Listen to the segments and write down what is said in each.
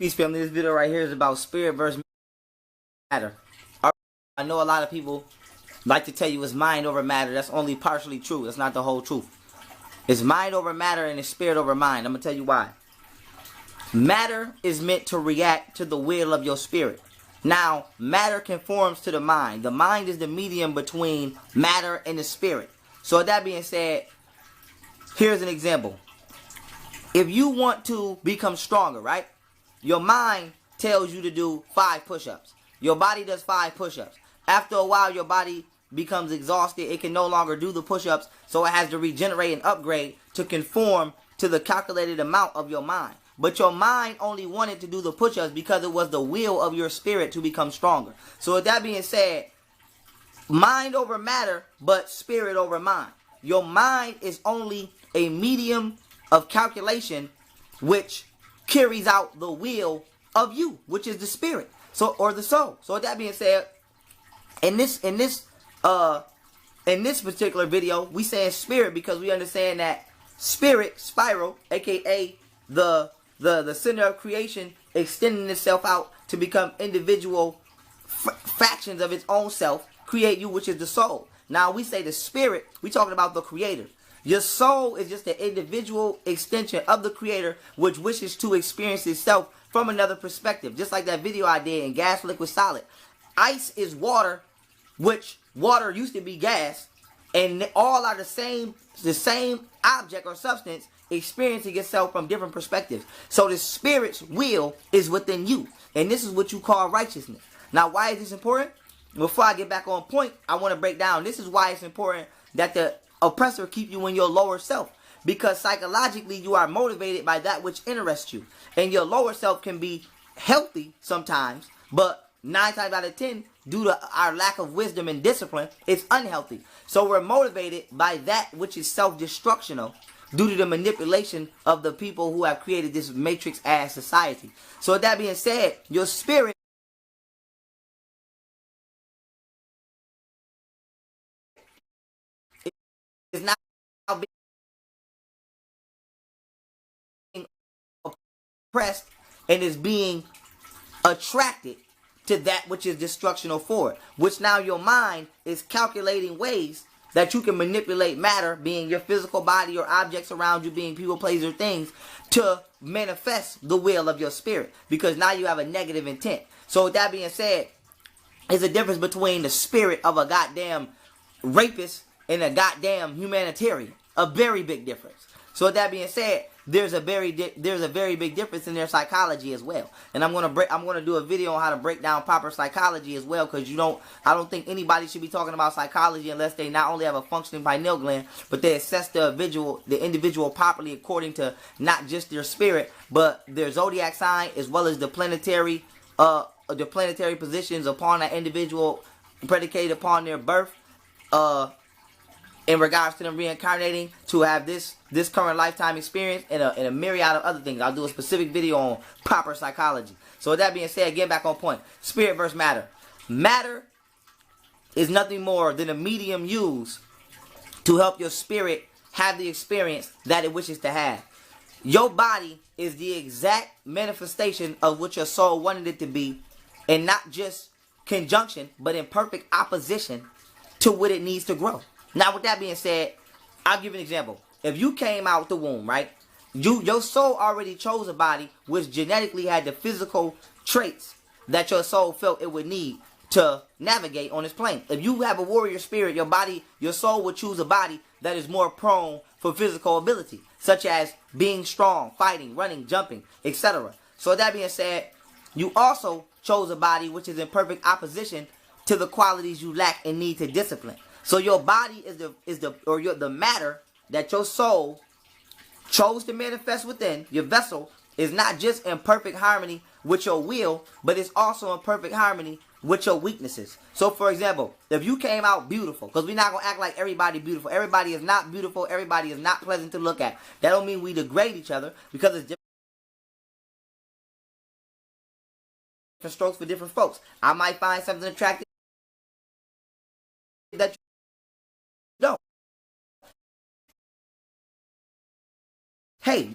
Peace family, this video right here is about spirit versus matter. I know a lot of people like to tell you it's mind over matter. That's only partially true. That's not the whole truth. It's mind over matter and it's spirit over mind. I'm going to tell you why. Matter is meant to react to the will of your spirit. Now, matter conforms to the mind. The mind is the medium between matter and the spirit. So with that being said, here's an example. If you want to become stronger, right? Your mind tells you to do 5 push-ups. Your body does 5 push-ups. After a while, your body becomes exhausted. It can no longer do the push-ups, so it has to regenerate and upgrade to conform to the calculated amount of your mind. But your mind only wanted to do the push-ups because it was the will of your spirit to become stronger. So with that being said, mind over matter, but spirit over mind. Your mind is only a medium of calculation which carries out the will of you, which is the spirit, or the soul. So with that being said, in this particular video, we saying spirit because we understand that spirit, spiral, aka the center of creation, extending itself out to become individual factions of its own self, create you, which is the soul. Now we say the spirit, we talking about the creator. Your soul is just an individual extension of the creator which wishes to experience itself from another perspective. Just like that video I did in gas, liquid, solid. Ice is water, which water used to be gas, and all are the same object or substance experiencing itself from different perspectives. So the spirit's will is within you, and this is what you call righteousness. Now, why is this important? Before I get back on point, I want to break down. This is why it's important that the oppressor keep you in your lower self, because psychologically you are motivated by that which interests you, and your lower self can be healthy sometimes, but 9 times out of 10, due to our lack of wisdom and discipline, it's unhealthy. So we're motivated by that which is self-destructional due to the manipulation of the people who have created this matrix-ass society. So with that being said, your spirit is not being oppressed and is being attracted to that which is destructional for it, which now your mind is calculating ways that you can manipulate matter, being your physical body or objects around you, being people, places, or things, to manifest the will of your spirit, because now you have a negative intent. So with that being said, there's a difference between the spirit of a goddamn rapist and a goddamn humanitarian. A very big difference. So with that being said, there's a very big difference in their psychology as well. And I'm gonna do a video on how to break down proper psychology as well, because I don't think anybody should be talking about psychology unless they not only have a functioning pineal gland, but they assess the individual properly according to not just their spirit, but their zodiac sign, as well as the planetary positions upon that individual, predicated upon their birth, in regards to them reincarnating to have this current lifetime experience and a myriad of other things. I'll do a specific video on proper psychology. So with that being said, get back on point. Spirit versus matter. Matter is nothing more than a medium used to help your spirit have the experience that it wishes to have. Your body is the exact manifestation of what your soul wanted it to be, and not just conjunction, but in perfect opposition to what it needs to grow. Now, with that being said, I'll give you an example. If you came out the womb, right, your soul already chose a body which genetically had the physical traits that your soul felt it would need to navigate on this plane. If you have a warrior spirit, your soul would choose a body that is more prone for physical ability, such as being strong, fighting, running, jumping, etc. So with that being said, you also chose a body which is in perfect opposition to the qualities you lack and need to discipline. So your body is the matter that your soul chose to manifest within. Your vessel is not just in perfect harmony with your will, but it's also in perfect harmony with your weaknesses. So for example, if you came out beautiful, because we're not going to act like everybody beautiful. Everybody is not beautiful. Everybody is not pleasant to look at. That don't mean we degrade each other, because it's different strokes for different folks. I might find something attractive that you don't. Hey,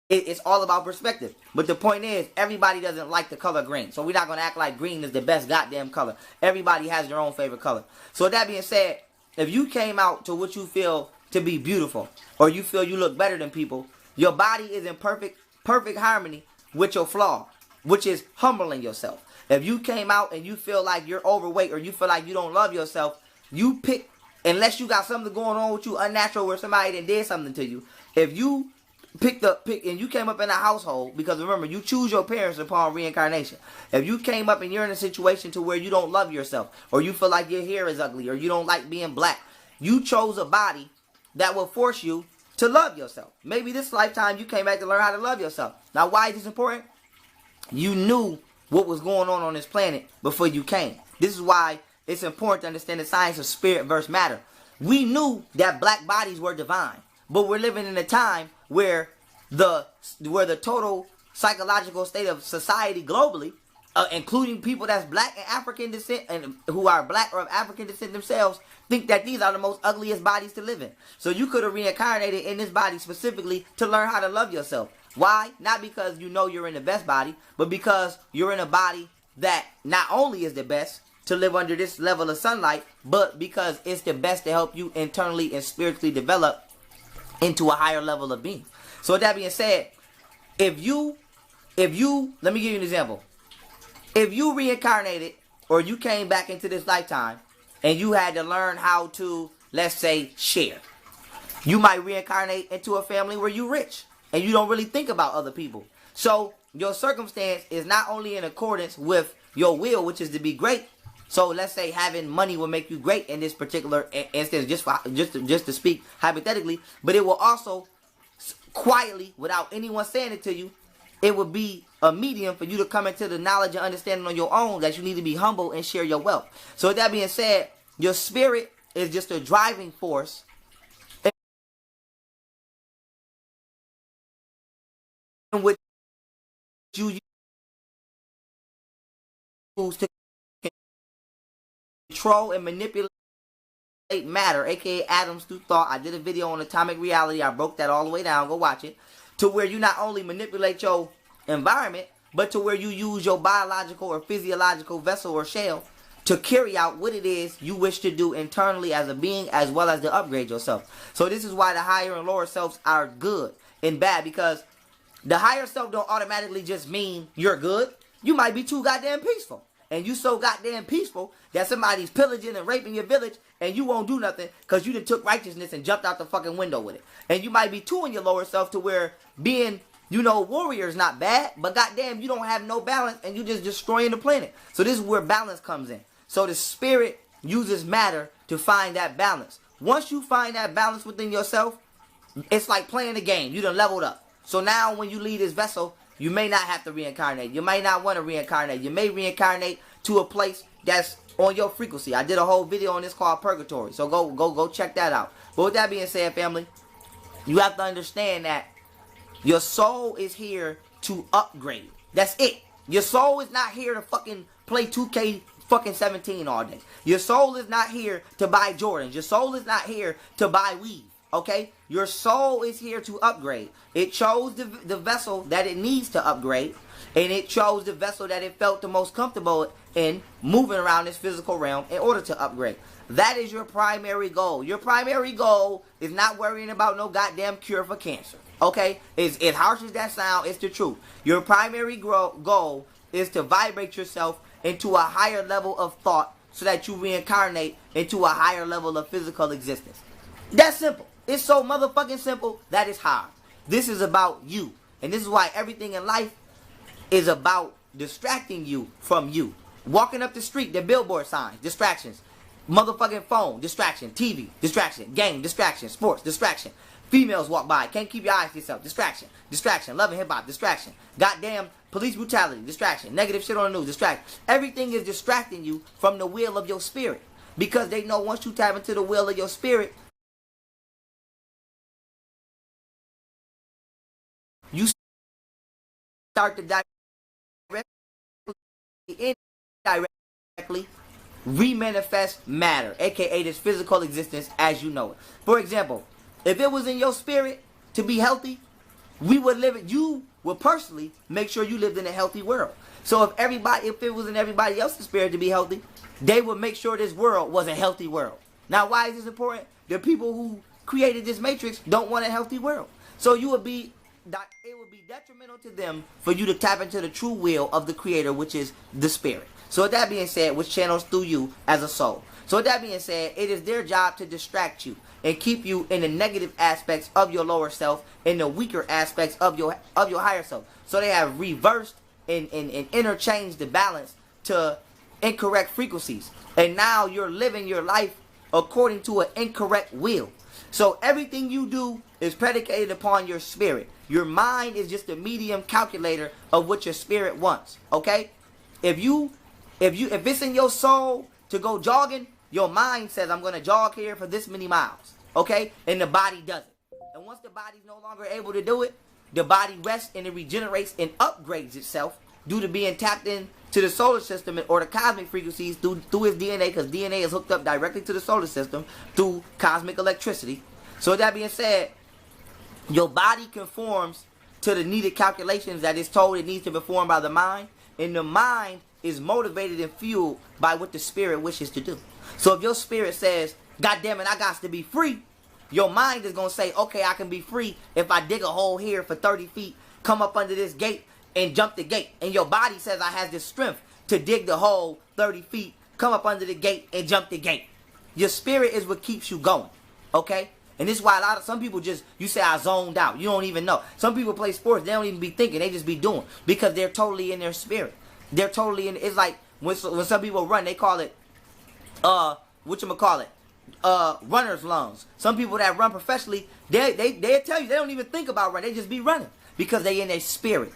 It's all about perspective. But the point is, everybody doesn't like the color green. So we're not going to act like green is the best goddamn color. Everybody has their own favorite color. So with that being said, if you came out to what you feel to be beautiful, or you feel you look better than people, your body is in perfect harmony with your flaw, which is humbling yourself. If you came out and you feel like you're overweight, or you feel like you don't love yourself, you pick, unless you got something going on with you unnatural where somebody that did something to you, if you pick and you came up in a household, because remember, you choose your parents upon reincarnation. If you came up and you're in a situation to where you don't love yourself, or you feel like your hair is ugly, or you don't like being black, you chose a body that will force you to love yourself. Maybe this lifetime you came back to learn how to love yourself. Now, why is this important? You knew what was going on this planet before you came. This is why it's important to understand the science of spirit versus matter. We knew that black bodies were divine, but we're living in a time where the total psychological state of society globally, including people that's black and African descent, and who are black or of African descent themselves, think that these are the most ugliest bodies to live in. So you could have reincarnated in this body specifically to learn how to love yourself. Why? Not because you know you're in the best body, but because you're in a body that not only is the best to live under this level of sunlight, but because it's the best to help you internally and spiritually develop into a higher level of being. So with that being said, if you, let me give you an example. If you reincarnated, or you came back into this lifetime, and you had to learn how to, let's say, share, you might reincarnate into a family where you're rich, and you don't really think about other people. So your circumstance is not only in accordance with your will, which is to be great. So let's say having money will make you great in this particular instance, just to speak hypothetically, but it will also quietly, without anyone saying it to you, it would be a medium for you to come into the knowledge and understanding on your own that you need to be humble and share your wealth. So with that being said, your spirit is just a driving force in which you use to control and manipulate matter, aka atoms through thought. I did a video on atomic reality. I broke that all the way down. Go watch it. To where you not only manipulate your environment, but to where you use your biological or physiological vessel or shell to carry out what it is you wish to do internally as a being, as well as to upgrade yourself. So this is why the higher and lower selves are good and bad, because the higher self don't automatically just mean you're good. You might be too goddamn peaceful. And you so goddamn peaceful that somebody's pillaging and raping your village and you won't do nothing because you done took righteousness and jumped out the fucking window with it. And you might be too in your lower self to where being, warrior is not bad, but goddamn, you don't have no balance and you just destroying the planet. So this is where balance comes in. So the spirit uses matter to find that balance. Once you find that balance within yourself, it's like playing the game. You done leveled up. So now when you leave this vessel, you may not have to reincarnate. You may not want to reincarnate. You may reincarnate to a place that's on your frequency. I did a whole video on this called Purgatory. So go check that out. But with that being said, family, you have to understand that your soul is here to upgrade. That's it. Your soul is not here to fucking play 2K fucking 17 all day. Your soul is not here to buy Jordans. Your soul is not here to buy weed. Okay? Your soul is here to upgrade. It chose the vessel that it needs to upgrade. And it chose the vessel that it felt the most comfortable in moving around this physical realm in order to upgrade. That is your primary goal. Your primary goal is not worrying about no goddamn cure for cancer. Okay? As harsh as that sounds, it's the truth. Your primary goal is to vibrate yourself into a higher level of thought so that you reincarnate into a higher level of physical existence. That's simple. It's so motherfucking simple that it's hard. This is about you. And this is why everything in life is about distracting you from you. Walking up the street, the billboard signs, distractions. Motherfucking phone, distraction. TV, distraction. Game, distraction. Sports, distraction. Females walk by, can't keep your eyes to yourself, distraction. Distraction. Love and hip hop, distraction. Goddamn police brutality, distraction. Negative shit on the news, distraction. Everything is distracting you from the will of your spirit. Because they know once you tap into the will of your spirit, you start to indirectly remanifest matter, aka this physical existence as you know it. For example, if it was in your spirit to be healthy, we would live it. You would personally make sure you lived in a healthy world. So if it was in everybody else's spirit to be healthy, they would make sure this world was a healthy world. Now, why is this important? The people who created this matrix don't want a healthy world. So it would be detrimental to them for you to tap into the true will of the creator, which is the spirit. So with that being said, which channels through you as a soul. So with that being said, it is their job to distract you and keep you in the negative aspects of your lower self and the weaker aspects of your higher self. So they have reversed and interchanged the balance to incorrect frequencies. And now you're living your life according to an incorrect will. So everything you do is predicated upon your spirit. Your mind is just a medium calculator of what your spirit wants. Okay? If it's in your soul to go jogging, your mind says, I'm going to jog here for this many miles. Okay? And the body does it. And once the body's no longer able to do it, the body rests and it regenerates and upgrades itself due to being tapped in to the solar system or the cosmic frequencies through its DNA, because DNA is hooked up directly to the solar system through cosmic electricity. So with that being said, your body conforms to the needed calculations that it's told it needs to perform by the mind, and the mind is motivated and fueled by what the spirit wishes to do. So if your spirit says, God damn it, I got to be free, your mind is going to say, okay, I can be free if I dig a hole here for 30 feet, come up under this gate, and jump the gate. And your body says, I have the strength to dig the hole 30 feet, come up under the gate, and jump the gate. Your spirit is what keeps you going. Okay? And this is why some people you say I zoned out. You don't even know. Some people play sports, they don't even be thinking, they just be doing. Because they're totally in their spirit. They're totally in, it's like when some people run, they call it, runner's lungs. Some people that run professionally, they'll tell you they don't even think about running. They just be running because they in their spirit.